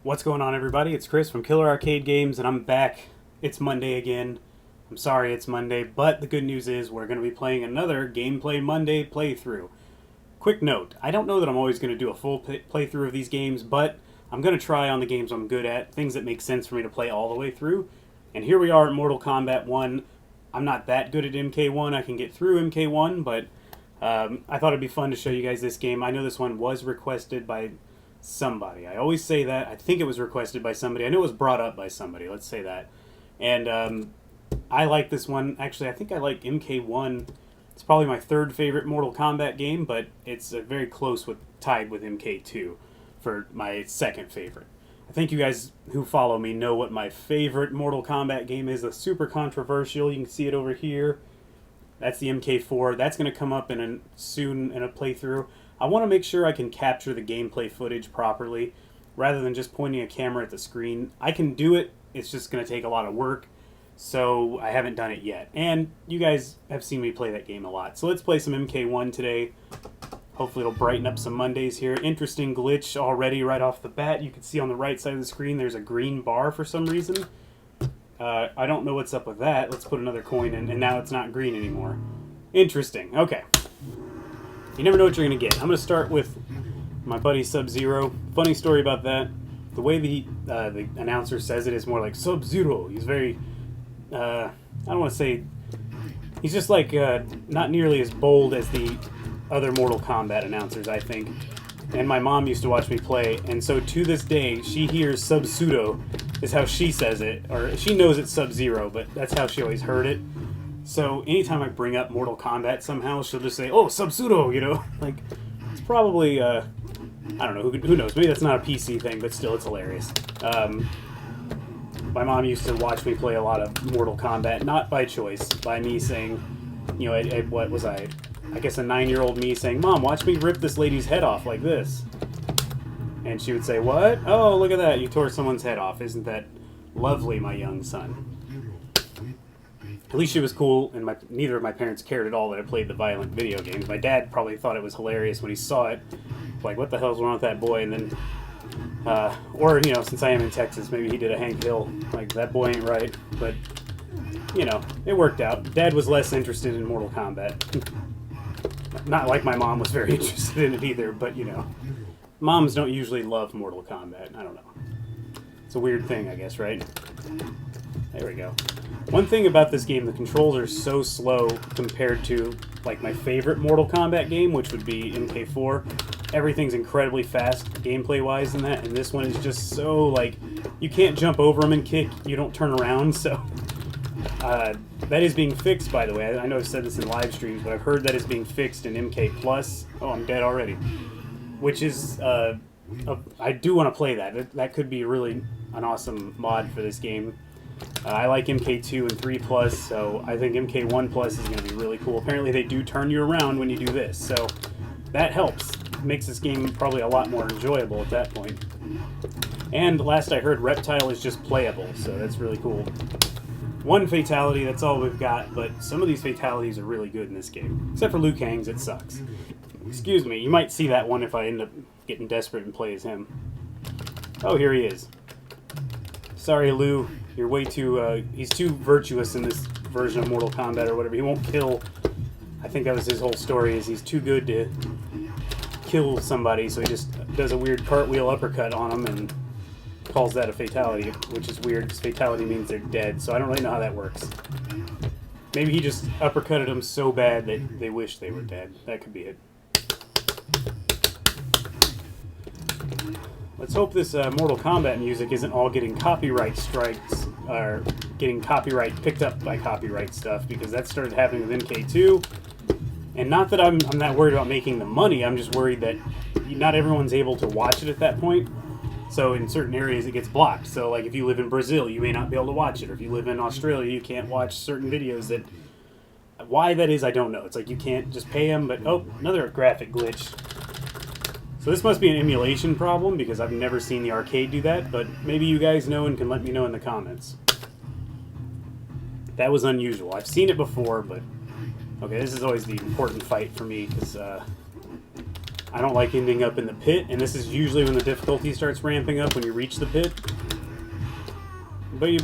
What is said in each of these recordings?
What's going on, everybody? It's Chris from Killer Arcade Games, and I'm back. It's Monday again. I'm sorry it's Monday, but the good news is we're going to be playing another Gameplay Monday playthrough. Quick note, I don't know that I'm always going to do a full playthrough of these games, but I'm going to try on the games I'm good at, things that make sense for me to play all the way through. And here we are at Mortal Kombat 1. I'm not that good at MK1. I can get through MK1, but I thought it'd be fun to show you guys this game. I know this one was requested by somebody. I always say that. I think it was requested by somebody. I know it was brought up by somebody. Let's say that. And I like this one. Actually, I think I like MK1. It's probably my third favorite Mortal Kombat game, but it's very close tied with MK2 for my second favorite. I think you guys who follow me know what my favorite Mortal Kombat game is. It's super controversial. You can see it over here. That's the MK4. That's going to come up soon in a playthrough. I want to make sure I can capture the gameplay footage properly rather than just pointing a camera at the screen. I can do it. It's just going to take a lot of work, so I haven't done it yet. And you guys have seen me play that game a lot. So let's play some MK1 today. Hopefully it'll brighten up some Mondays here. Interesting glitch already right off the bat. You can see on the right side of the screen there's a green bar for some reason. I don't know what's up with that. Let's put another coin in, and now it's not green anymore. Interesting. Okay. You never know what you're going to get. I'm going to start with my buddy Sub-Zero. Funny story about that. The way the announcer says it is more like Sub-Zero. He's very, I don't want to say, he's just like not nearly as bold as the other Mortal Kombat announcers, I think. And my mom used to watch me play, and so to this day, she hears Sub-Pseudo is how she says it, or she knows it's Sub-Zero, but that's how she always heard it. So anytime I bring up Mortal Kombat somehow, she'll just say, "Oh, Sub-Pseudo," you know? Like, it's probably, I don't know, who knows? Maybe that's not a PC thing, but still, it's hilarious. My mom used to watch me play a lot of Mortal Kombat, not by choice, by me saying, you know, what was I guess a 9-year-old me saying, "Mom, watch me rip this lady's head off like this." And she would say, "What? Oh, look at that, you tore someone's head off. Isn't that lovely, my young son?" At least she was cool, and neither of my parents cared at all that I played the violent video games. My dad probably thought it was hilarious when he saw it. Like, what the hell's wrong with that boy? And then, or, you know, since I am in Texas, maybe he did a Hank Hill. Like, that boy ain't right. But, you know, it worked out. Dad was less interested in Mortal Kombat. Not like my mom was very interested in it either, but, you know. Moms don't usually love Mortal Kombat. I don't know. It's a weird thing, I guess, right? There we go. One thing about this game, the controls are so slow compared to, like, my favorite Mortal Kombat game, which would be MK4. Everything's incredibly fast gameplay-wise in that, and this one is just so, like, you can't jump over them and kick, you don't turn around, so... that is being fixed, by the way. I know I've said this in live streams, but I've heard that is being fixed in MK+. Oh, I'm dead already. Which is, I do want to play that. That could be really an awesome mod for this game. I like MK2 and 3+, so I think MK1+ is going to be really cool. Apparently they do turn you around when you do this, so that helps. Makes this game probably a lot more enjoyable at that point. And last I heard, Reptile is just playable, so that's really cool. One fatality, that's all we've got, but some of these fatalities are really good in this game. Except for Liu Kang's, it sucks. Excuse me, you might see that one if I end up getting desperate and play as him. Oh, here he is. Sorry, Liu. You're way too, he's too virtuous in this version of Mortal Kombat or whatever. He won't kill. I think that was his whole story, is he's too good to kill somebody, so he just does a weird cartwheel uppercut on him and calls that a fatality, which is weird, because fatality means they're dead, so I don't really know how that works. Maybe he just uppercutted them so bad that they wish they were dead. That could be it. Let's hope this Mortal Kombat music isn't all getting copyright strikes, or getting copyright picked up by copyright stuff, because that started happening with MK2. And not that I'm not worried about making the money, I'm just worried that not everyone's able to watch it at that point. So in certain areas it gets blocked. So like if you live in Brazil, you may not be able to watch it. Or if you live in Australia, you can't watch certain videos that... Why that is, I don't know. It's like you can't just pay them, but... Oh, another graphic glitch. So this must be an emulation problem, because I've never seen the arcade do that, but maybe you guys know and can let me know in the comments. That was unusual. I've seen it before, but... Okay, this is always the important fight for me, because I don't like ending up in the pit, and this is usually when the difficulty starts ramping up, when you reach the pit. That's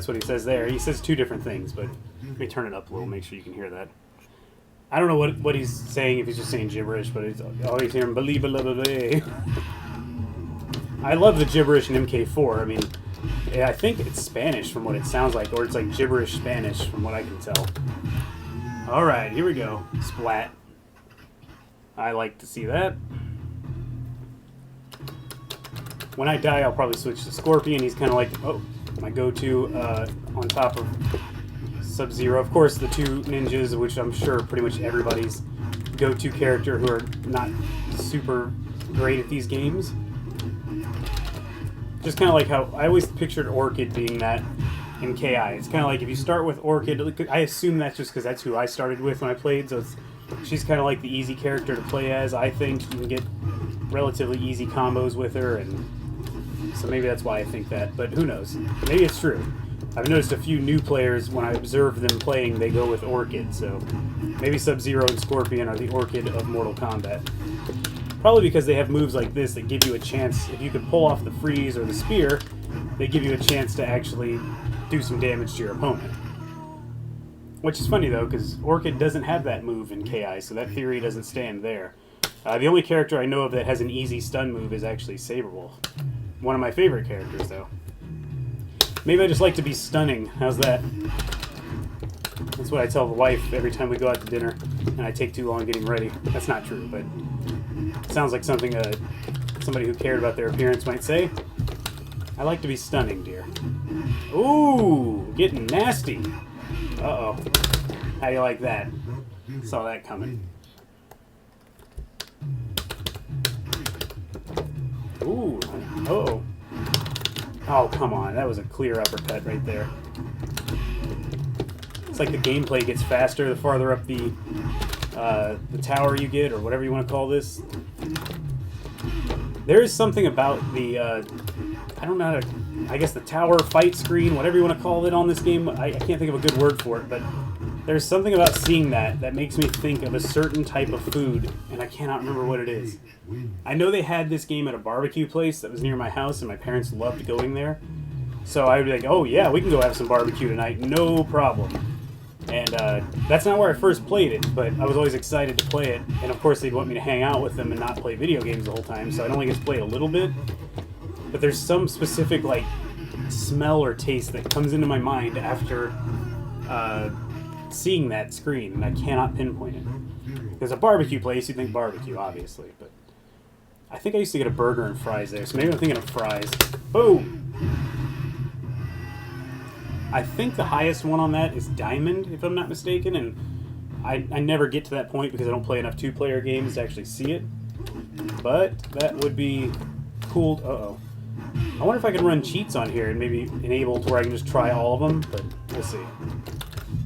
what he says there. He says two different things, but let me turn it up a little, make sure you can hear that. I don't know what he's saying, if he's just saying gibberish, but it's always hearing believe. I love the gibberish in MK4. I mean, I think it's Spanish from what it sounds like, or it's like gibberish Spanish from what I can tell. Alright, here we go. Splat. I like to see that. When I die, I'll probably switch to Scorpion. He's kind of like, oh, my go-to on top of Sub-Zero. Of course, the two ninjas, which I'm sure pretty much everybody's go-to character who are not super great at these games. Just kind of like how I always pictured Orchid being that in KI. It's kind of like if you start with Orchid, I assume that's just because that's who I started with when I played, so she's kind of like the easy character to play as. I think you can get relatively easy combos with her, and so maybe that's why I think that, but who knows? Maybe it's true. I've noticed a few new players, when I observe them playing, they go with Orchid, so maybe Sub-Zero and Scorpion are the Orchid of Mortal Kombat. Probably because they have moves like this that give you a chance, if you could pull off the freeze or the spear, they give you a chance to actually do some damage to your opponent. Which is funny though, because Orchid doesn't have that move in KI, so that theory doesn't stand there. The only character I know of that has an easy stun move is actually Saberwolf. One of my favorite characters though. Maybe I just like to be stunning. How's that? That's what I tell the wife every time we go out to dinner and I take too long getting ready. That's not true, but it sounds like something somebody who cared about their appearance might say. I like to be stunning, dear. Ooh, getting nasty. Uh-oh. How do you like that? Saw that coming. Ooh, uh-oh. Oh, come on. That was a clear uppercut right there. It's like the gameplay gets faster the farther up the tower you get, or whatever you want to call this. There is something about the, I don't know how to, I guess the tower fight screen, whatever you want to call it on this game. I can't think of a good word for it, but there's something about seeing that makes me think of a certain type of food, and I cannot remember what it is. I know they had this game at a barbecue place that was near my house, and my parents loved going there. So I would be like, oh yeah, we can go have some barbecue tonight, no problem. And that's not where I first played it, but I was always excited to play it. And of course they'd want me to hang out with them and not play video games the whole time, so I'd only get to play it a little bit. But there's some specific like smell or taste that comes into my mind after seeing that screen, and I cannot pinpoint it. There's a barbecue place, you think barbecue, obviously, but I think I used to get a burger and fries there, so maybe I'm thinking of fries. Boom! I think the highest one on that is Diamond, if I'm not mistaken, and I never get to that point because I don't play enough two-player games to actually see it. But that would be cool. Uh-oh. I wonder if I can run cheats on here and maybe enable to where I can just try all of them, but we'll see.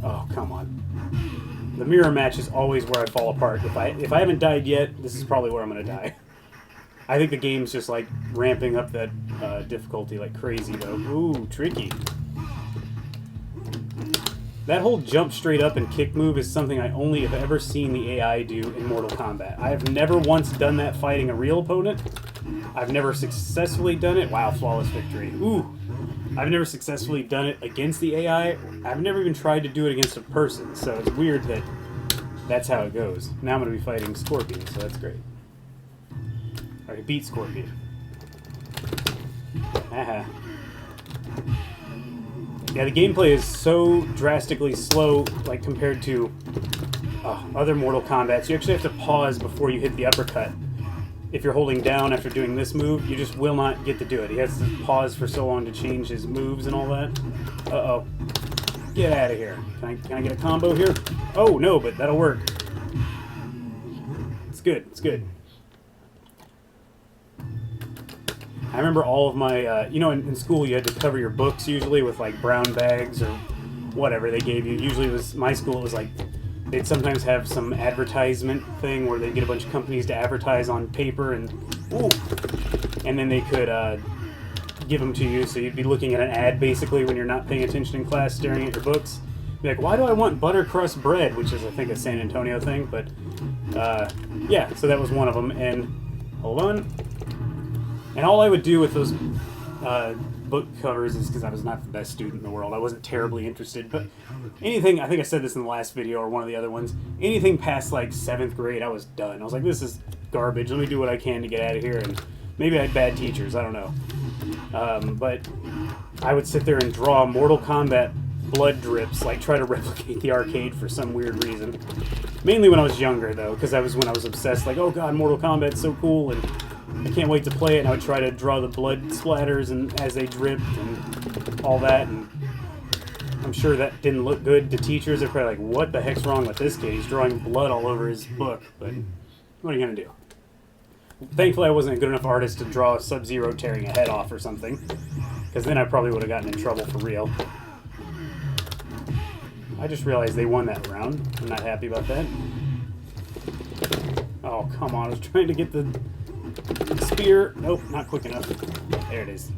Oh, come on. The mirror match is always where I fall apart. If I haven't died yet, this is probably where I'm going to die. I think the game's just like ramping up that difficulty like crazy, though. Ooh, tricky. That whole jump straight up and kick move is something I only have ever seen the AI do in Mortal Kombat. I have never once done that fighting a real opponent. I've never successfully done it. Wow, flawless victory. Ooh. I've never successfully done it against the AI. I've never even tried to do it against a person, so it's weird that that's how it goes. Now I'm going to be fighting Scorpion, so that's great. Alright, beat Scorpion. Haha. Yeah, the gameplay is so drastically slow, like compared to other Mortal Kombats. You actually have to pause before you hit the uppercut. If you're holding down after doing this move, you just will not get to do it. He has to pause for so long to change his moves and all that. Uh-oh. Get out of here. Can I get a combo here? Oh, no, but that'll work. It's good. It's good. I remember all of my, you know, in school you had to cover your books usually with like brown bags or whatever they gave you. Usually it was, my school, it was like, they'd sometimes have some advertisement thing where they'd get a bunch of companies to advertise on paper and, ooh, and then they could give them to you, so you'd be looking at an ad basically when you're not paying attention in class, staring at your books. Be like, why do I want buttercrust bread? Which is, I think, a San Antonio thing, but, yeah, so that was one of them, and, hold on, and all I would do with those, book covers is because I was not the best student in the world. I wasn't terribly interested, but anything, I think I said this in the last video or one of the other ones, anything past, like, 7th grade, I was done. I was like, this is garbage, let me do what I can to get out of here, and maybe I had bad teachers, I don't know. But I would sit there and draw Mortal Kombat blood drips, like try to replicate the arcade for some weird reason. Mainly when I was younger, though, because that was when I was obsessed, like, oh god, Mortal Kombat's so cool, and I can't wait to play it, and I would try to draw the blood splatters and as they dripped and all that, and I'm sure that didn't look good to teachers. They're probably like, what the heck's wrong with this kid? He's drawing blood all over his book, but what are you going to do? Thankfully, I wasn't a good enough artist to draw Sub-Zero tearing a head off or something, because then I probably would have gotten in trouble for real. I just realized they won that round. I'm not happy about that. Oh, come on. I was trying to get the spear. Nope, not quick enough. There it is.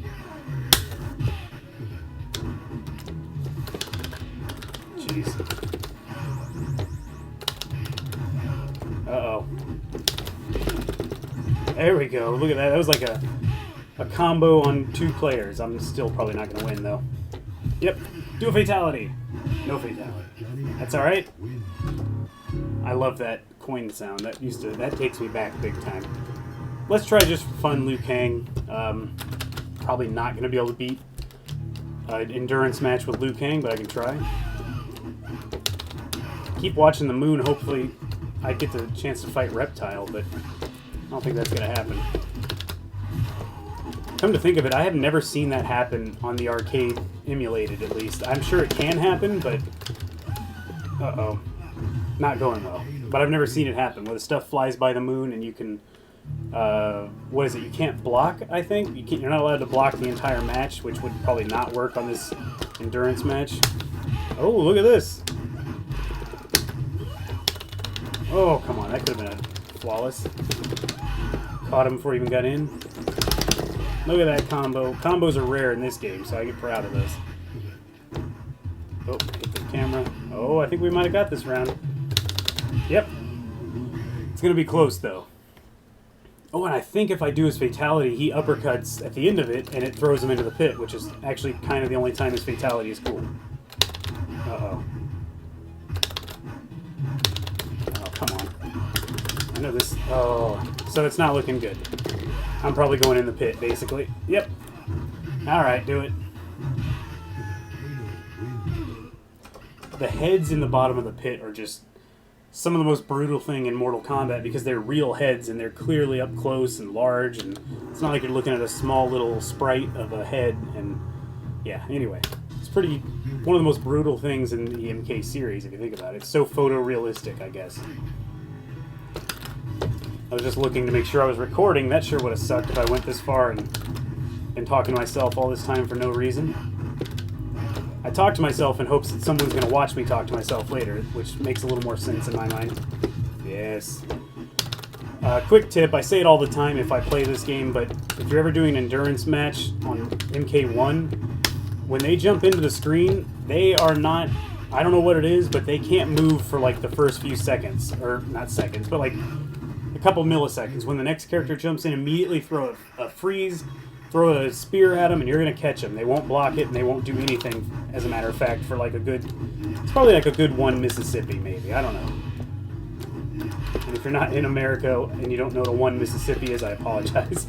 Jeez. Uh-oh. There we go. Look at that. That was like a combo on 2 players. I'm still probably not going to win, though. Yep. Do a fatality. No fatality. That's alright. I love that coin sound. That takes me back big time. Let's try just for fun Liu Kang. Probably not going to be able to beat an endurance match with Liu Kang, but I can try. Keep watching the moon. Hopefully I get the chance to fight Reptile, but I don't think that's going to happen. Come to think of it, I have never seen that happen on the arcade, emulated at least. I'm sure it can happen, but... Uh-oh. Not going well. But I've never seen it happen, where the stuff flies by the moon and you can... what is it? You can't block, I think? You're not allowed to block the entire match, which would probably not work on this endurance match. Oh, look at this! Oh, come on, that could have been a flawless. Caught him before he even got in. Look at that combo. Combos are rare in this game, so I get proud of this. Oh, hit the camera. Oh, I think we might have got this round. Yep. It's going to be close, though. Oh, and I think if I do his fatality, he uppercuts at the end of it, and it throws him into the pit, which is actually kind of the only time his fatality is cool. Uh-oh. Oh, come on. I know this... Oh, so it's not looking good. I'm probably going in the pit, basically. Yep. Alright, do it. The heads in the bottom of the pit are just some of the most brutal thing in Mortal Kombat because they're real heads and they're clearly up close and large, and it's not like you're looking at a small little sprite of a head, and yeah, anyway. It's pretty... one of the most brutal things in the MK series, if you think about it. It's so photorealistic, I guess. I was just looking to make sure I was recording. That sure would have sucked if I went this far and been talking to myself all this time for no reason. I talk to myself in hopes that someone's going to watch me talk to myself later, which makes a little more sense in my mind. Yes. Quick tip, I say it all the time if I play this game, but if you're ever doing an endurance match on MK1, when they jump into the screen, they are not... I don't know what it is, but they can't move for like the first few seconds. Or, not seconds, but like... a couple milliseconds. When the next character jumps in, immediately throw a freeze, throw a spear at them, and you're going to catch them. They won't block it, and they won't do anything, as a matter of fact, for like a good... It's probably like a good 1 Mississippi, maybe. I don't know. And if you're not in America and you don't know what a 1 Mississippi is, I apologize.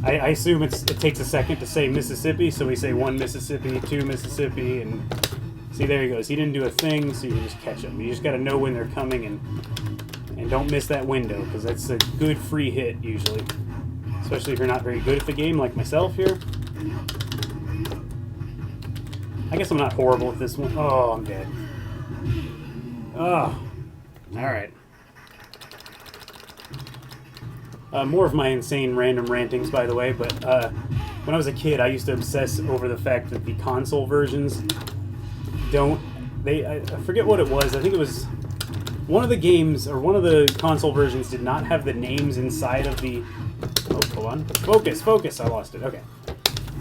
I assume it takes a second to say Mississippi, so we say 1 Mississippi, 2 Mississippi, and... See, there he goes. He didn't do a thing, so you can just catch him. You just got to know when they're coming, and don't miss that window, because that's a good free hit, usually. Especially if you're not very good at the game, like myself here. I guess I'm not horrible at this one. Oh, I'm dead. Oh. Alright. More of my insane random rantings, by the way, but when I was a kid, I used to obsess over the fact that the console versions don't... I forget what it was. I think it was... one of the games, or one of the console versions, did not have the names inside of the... Oh, hold on. Focus! I lost it. Okay.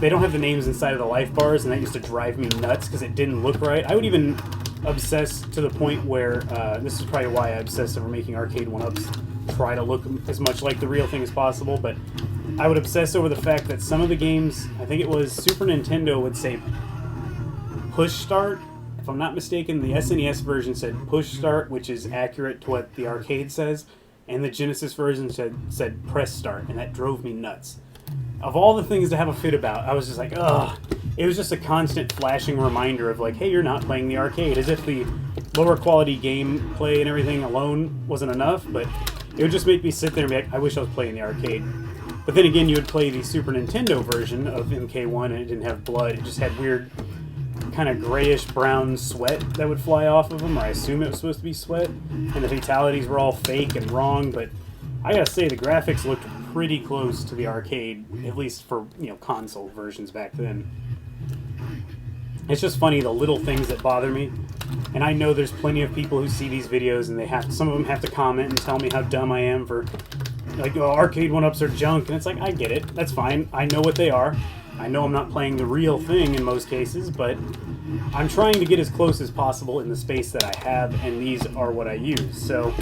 They don't have the names inside of the life bars, and that used to drive me nuts because it didn't look right. I would even obsessed to the point where, this is probably why I obsess over making arcade 1-ups try to look as much like the real thing as possible, but I would obsess over the fact that some of the games, I think it was Super Nintendo would say push start. If I'm not mistaken, the SNES version said push start, which is accurate to what the arcade says, and the Genesis version said press start, and that drove me nuts. Of all the things to have a fit about, I was just like, ugh. It was just a constant flashing reminder of like, hey, you're not playing the arcade, as if the lower quality gameplay and everything alone wasn't enough, but it would just make me sit there and be like, I wish I was playing the arcade. But then again, you would play the Super Nintendo version of MK1 and it didn't have blood, it just had weird kind of grayish brown sweat that would fly off of them, or I assume it was supposed to be sweat, and the fatalities were all fake and wrong, but I gotta say the graphics looked pretty close to the arcade, at least for, you know, console versions back then. It's just funny, the little things that bother me, and I know there's plenty of people who see these videos and some of them have to comment and tell me how dumb I am for, like, oh, arcade 1-ups are junk, and it's like, I get it, that's fine, I know what they are. I know I'm not playing the real thing in most cases, but I'm trying to get as close as possible in the space that I have, and these are what I use. So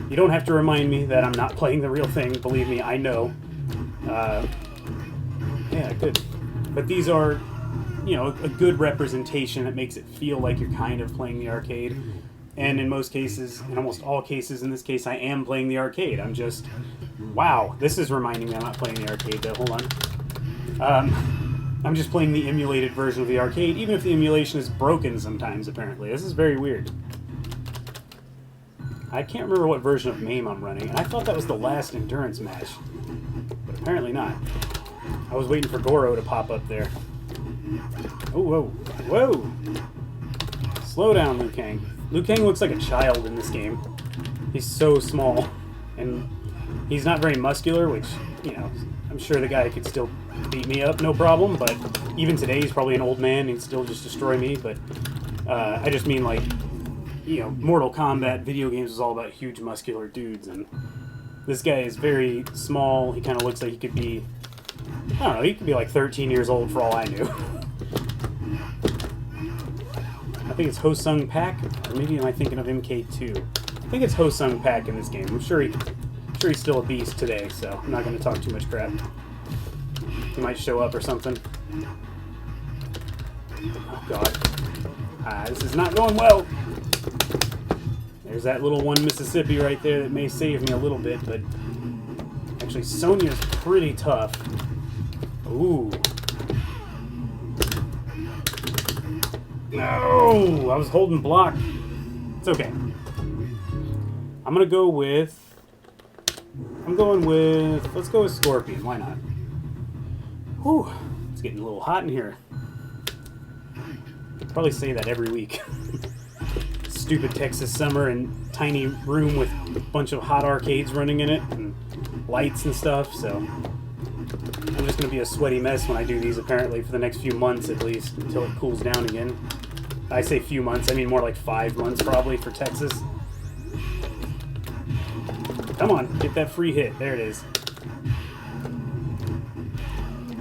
you don't have to remind me that I'm not playing the real thing. Believe me, I know. Yeah, good. But these are, you know, a good representation that makes it feel like you're kind of playing the arcade. And in most cases, in almost all cases, in this case, I am playing the arcade. I'm just, wow, this is reminding me I'm not playing the arcade, though. Hold on. I'm just playing the emulated version of the arcade, even if the emulation is broken sometimes, apparently. This is very weird. I can't remember what version of MAME I'm running, and I thought that was the last endurance match, but apparently not. I was waiting for Goro to pop up there. Oh, whoa. Whoa! Slow down, Liu Kang. Liu Kang looks like a child in this game. He's so small, and he's not very muscular, which, you know, I'm sure the guy could still beat me up, no problem, but even today he's probably an old man, he'd still just destroy me, but I just mean, like, you know, Mortal Kombat video games is all about huge muscular dudes, and this guy is very small. He kind of looks like he could be, I don't know, he could be like 13 years old for all I knew. I think it's Ho-Sung Pak, or maybe am I thinking of MK2? I think it's Ho-Sung Pak in this game. I'm sure he's still a beast today, so I'm not going to talk too much crap. He might show up or something. Oh, God. This is not going well. There's that little one Mississippi right there that may save me a little bit, but actually Sonya's pretty tough. Ooh. No! I was holding block. It's okay. I'm going to go with... let's go with Scorpion, why not? Whew, it's getting a little hot in here. I'll probably say that every week. Stupid Texas summer and tiny room with a bunch of hot arcades running in it, and lights and stuff, so I'm just going to be a sweaty mess when I do these, apparently, for the next few months at least, until it cools down again. I say few months, I mean more like 5 months probably for Texas. Come on, get that free hit. There it is.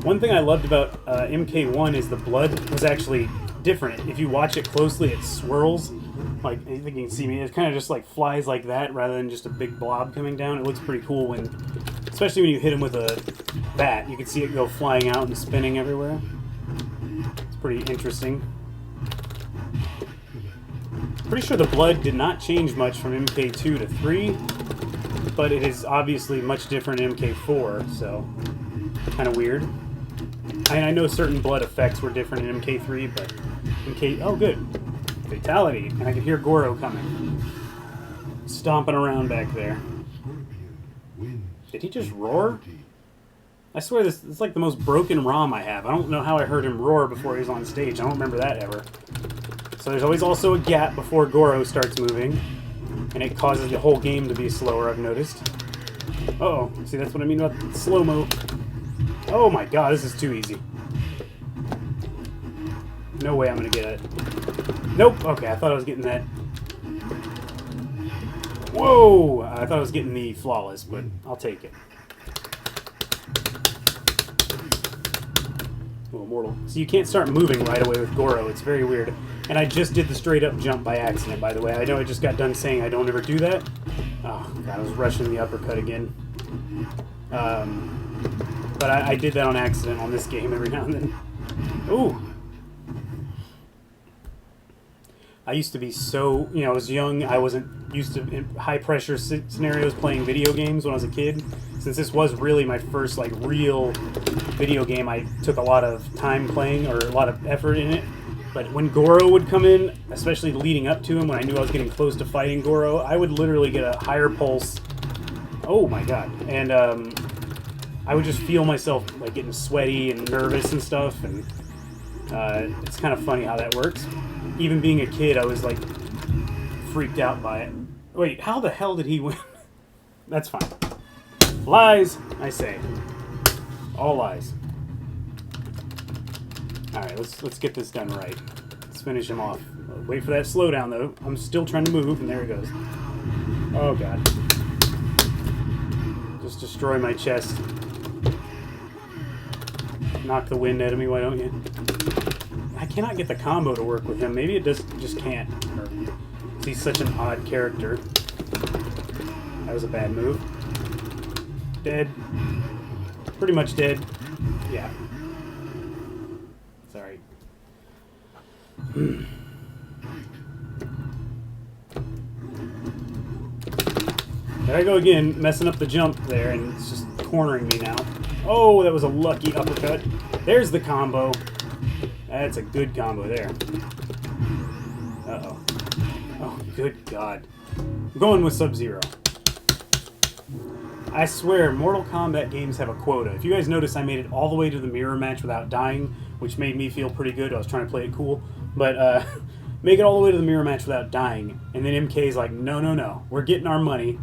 One thing I loved about MK1 is the blood was actually different. If you watch it closely, it swirls. Like, I think you can see me. It kind of just like flies like that rather than just a big blob coming down. It looks pretty cool when, especially when you hit him with a bat. You can see it go flying out and spinning everywhere. It's pretty interesting. Pretty sure the blood did not change much from MK2 to 3. But it is obviously much different in MK4, so kind of weird. I know certain blood effects were different in MK3, but oh good, fatality, and I can hear Goro coming, stomping around back there. Did he just roar? I swear this is like the most broken ROM I have. I don't know how I heard him roar before he was on stage. I don't remember that ever. So there's always also a gap before Goro starts moving. And it causes the whole game to be slower, I've noticed. Uh-oh. See, that's what I mean about slow-mo. Oh my god, this is too easy. No way I'm gonna get it. Nope. Okay, I thought I was getting that. Whoa! I thought I was getting the flawless, but I'll take it. Little Mortal. So you can't start moving right away with Goro. It's very weird. And I just did the straight up jump by accident, by the way. I know I just got done saying I don't ever do that. Oh, God, I was rushing the uppercut again. But I did that on accident on this game every now and then. Ooh! I used to be so, I was young, I wasn't used to high-pressure scenarios playing video games when I was a kid. Since this was really my first, like, real video game, I took a lot of time playing, or a lot of effort in it. But when Goro would come in, especially leading up to him, when I knew I was getting close to fighting Goro, I would literally get a higher pulse. Oh my god. And, I would just feel myself, like, getting sweaty and nervous and stuff, and, it's kind of funny how that works. Even being a kid, I was, like, freaked out by it. Wait, how the hell did he win? That's fine. Lies, I say. All lies. Alright, let's get this done right. Let's finish him off. Wait for that slowdown, though. I'm still trying to move, and there it goes. Oh, God. Just destroy my chest. Knock the wind out of me, why don't you? I cannot get the combo to work with him. Maybe it just can't. Or he's such an odd character. That was a bad move. Dead. Pretty much dead. Yeah. Sorry. There I go again, messing up the jump there, and it's just cornering me now. Oh, that was a lucky uppercut. There's the combo. That's a good combo there. Uh-oh. Oh, good God. I'm going with Sub-Zero. I swear, Mortal Kombat games have a quota. If you guys notice, I made it all the way to the mirror match without dying, which made me feel pretty good. I was trying to play it cool. But, make it all the way to the mirror match without dying. And then MK's like, no, no, no. We're getting our money.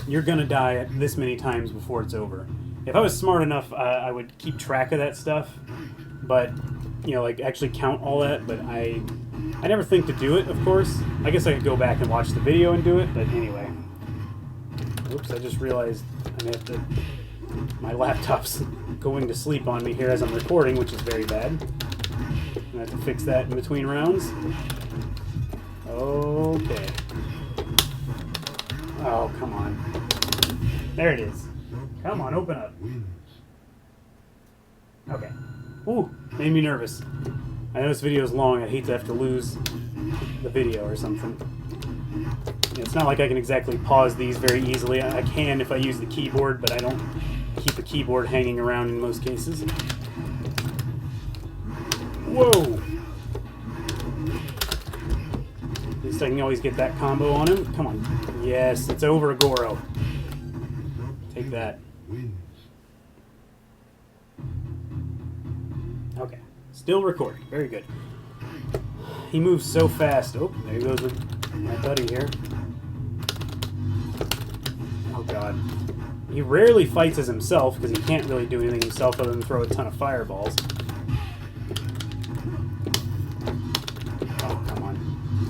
You're gonna die this many times before it's over. If I was smart enough, I would keep track of that stuff. But, like, actually count all that. But I never think to do it, of course. I guess I could go back and watch the video and do it. But anyway. Oops, I just realized I may have to... My laptop's going to sleep on me here as I'm recording, which is very bad. I'm gonna have to fix that in between rounds. Okay. Oh, come on. There it is. Come on, open up. Okay. Ooh, made me nervous. I know this video is long. I'd hate to have to lose the video or something. It's not like I can exactly pause these very easily. I can if I use the keyboard, but I don't keep the keyboard hanging around in most cases. Whoa! At least I can always get that combo on him. Come on. Yes, it's over, Goro. Take that. Okay. Still recording. Very good. He moves so fast. Oh, there he goes with my buddy here. Oh, God. He rarely fights as himself, because he can't really do anything himself other than throw a ton of fireballs. Oh, come on.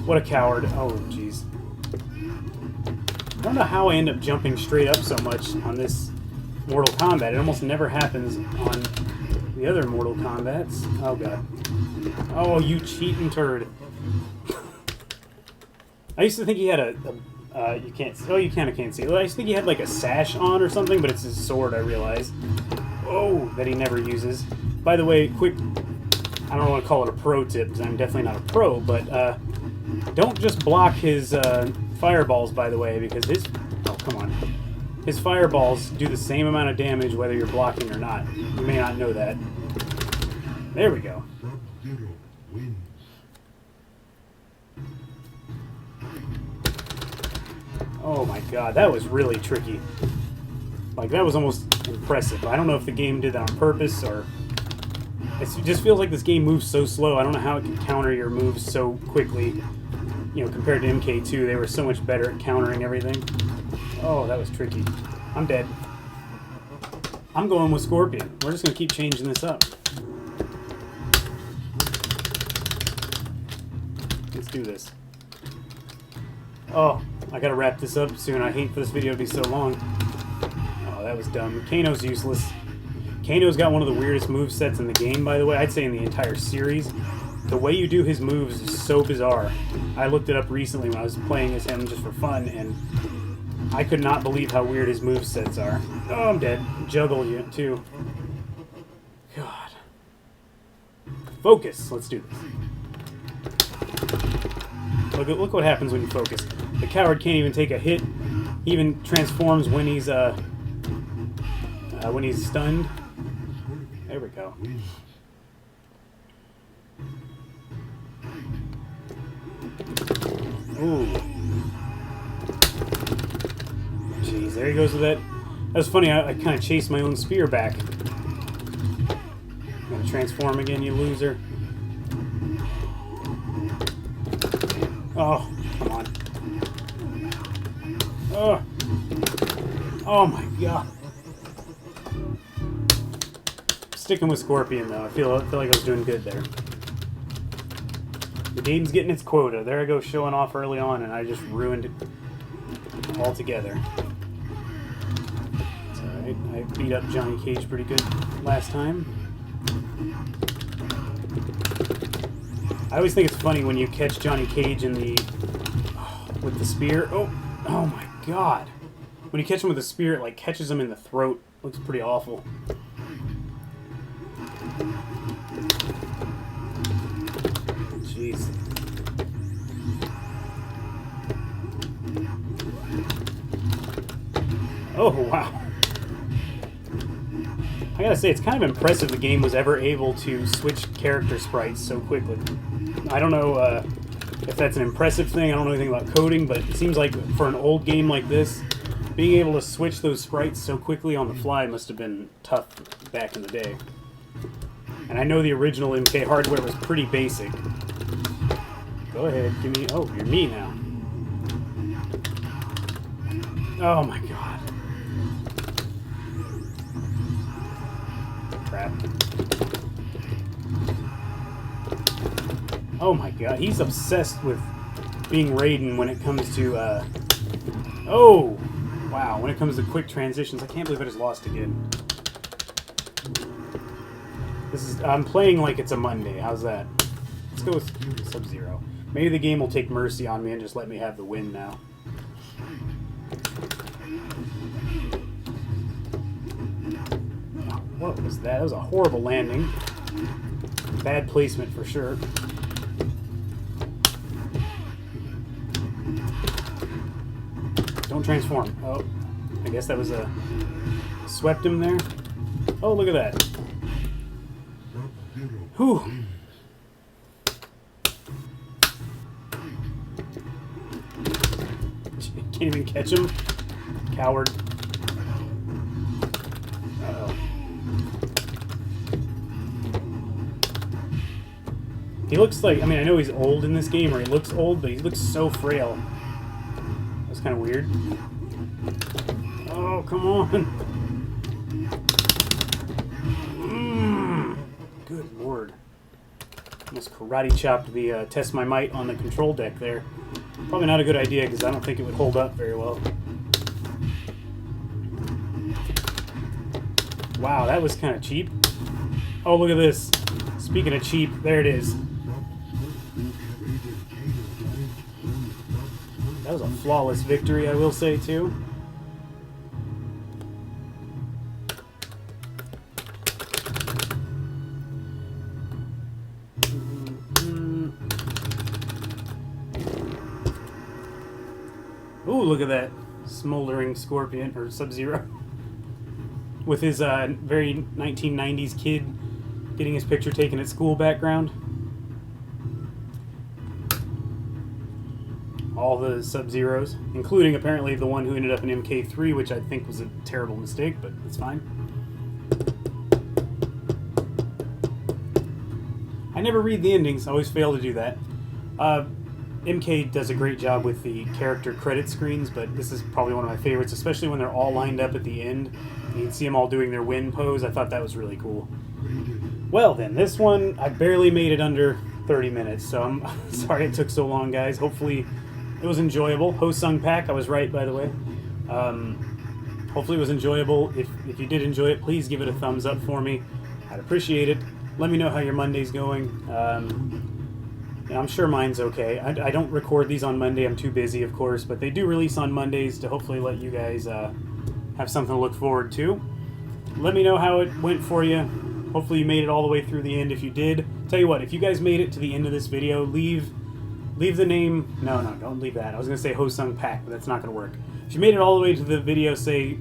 What a coward. Oh, jeez. I don't know how I end up jumping straight up so much on this Mortal Kombat. It almost never happens on the other Mortal Kombats. Oh, God. Oh, you cheating turd. I used to think he had you can't... Oh, you kind of can't see. I used to think he had, like, a sash on or something, but it's his sword, I realize. Oh, that he never uses. By the way, quick... I don't want to call it a pro tip, because I'm definitely not a pro, but, don't just block his, fireballs, by the way, because his... Oh, come on. His fireballs do the same amount of damage whether you're blocking or not. You may not know that. There we go. Oh my god, that was really tricky. Like, that was almost impressive. I don't know if the game did that on purpose, or... It just feels like this game moves so slow. I don't know how it can counter your moves so quickly. Compared to MK2, they were so much better at countering everything. Oh, that was tricky. I'm dead. I'm going with Scorpion. We're just going to keep changing this up. Let's do this. Oh, I gotta wrap this up soon. I hate for this video to be so long. Oh, that was dumb. Kano's useless. Kano's got one of the weirdest movesets in the game, by the way. I'd say in the entire series. The way you do his moves is so bizarre. I looked it up recently when I was playing as him just for fun, and I could not believe how weird his movesets are. Oh, I'm dead. Juggle you, too. God. Focus. Let's do this. Look what happens when you focus. The coward can't even take a hit. He even transforms when he's stunned. There we go. Ooh. Jeez, there he goes with that. That was funny, I kind of chased my own spear back. Gonna transform again, you loser. Oh, come on. Oh. Oh my god. Sticking with Scorpion though. I feel like I was doing good there. The game's getting its quota. There I go showing off early on, and I just ruined it altogether. It's alright. I beat up Johnny Cage pretty good last time. I always think it's funny when you catch Johnny Cage in the... with the spear. Oh my god. When you catch him with the spear, it like catches him in the throat. Looks pretty awful. Jeez. Oh, wow. I gotta say, it's kind of impressive the game was ever able to switch character sprites so quickly. I don't know if that's an impressive thing. I don't know anything about coding, but it seems like for an old game like this, being able to switch those sprites so quickly on the fly must have been tough back in the day. And I know the original MK hardware was pretty basic. Go ahead, give me... Oh, you're me now. Oh my god. Crap. Oh my god, he's obsessed with being Raiden when it comes to, Oh! Wow, when it comes to quick transitions. I can't believe I just lost again. I'm playing like it's a Monday. How's that? Let's go with Sub-Zero. Maybe the game will take mercy on me and just let me have the win now. What was that? That was a horrible landing. Bad placement for sure. Don't transform. Oh, I guess that was a... Swept him there. Oh, look at that. Whew. Can't even catch him. Coward. Uh-oh. He looks like... I mean, I know he's old in this game, or he looks old, but he looks so frail. That's kind of weird. Oh, come on. Good lord. Almost karate chopped the test my might on the control deck there. Probably not a good idea because I don't think it would hold up very well. Wow, that was kind of cheap. Oh, look at this. Speaking of cheap, there it is. That was a flawless victory, I will say, too. Ooh, look at that smoldering Scorpion, or Sub-Zero. With his very 1990s kid getting his picture taken at school background. All the Sub-Zeros, including apparently the one who ended up in MK3, which I think was a terrible mistake, but it's fine. I never read the endings, I always fail to do that. MK does a great job with the character credit screens, but this is probably one of my favorites, especially when they're all lined up at the end. You can see them all doing their win pose. I thought that was really cool. Well then, this one, I barely made it under 30 minutes, so I'm sorry it took so long, guys. Hopefully it was enjoyable. Ho Sung Pak, I was right, by the way. Hopefully it was enjoyable. If you did enjoy it, please give it a thumbs up for me. I'd appreciate it. Let me know how your Monday's going. Yeah, I'm sure mine's okay. I don't record these on Monday. I'm too busy, of course, but they do release on Mondays to hopefully let you guys have something to look forward to. Let me know how it went for you. Hopefully you made it all the way through the end. If you did, tell you what, if you guys made it to the end of this video, leave the name. No, don't leave that. I was going to say Ho Sung Pak, but that's not going to work. If you made it all the way to the video, say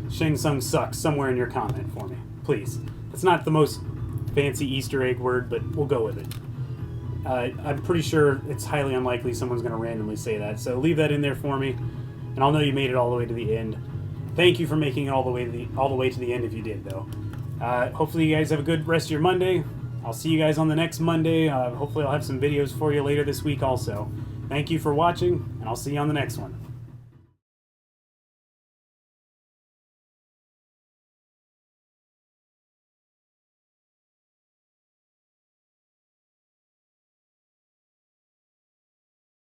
Shang Tsung sucks somewhere in your comment for me, please. It's not the most fancy Easter egg word, but we'll go with it. I'm pretty sure it's highly unlikely someone's going to randomly say that, so leave that in there for me, and I'll know you made it all the way to the end. Thank you for making it all the way to the end if you did, though. Hopefully you guys have a good rest of your Monday. I'll see you guys on the next Monday. Hopefully I'll have some videos for you later this week also. Thank you for watching, and I'll see you on the next one.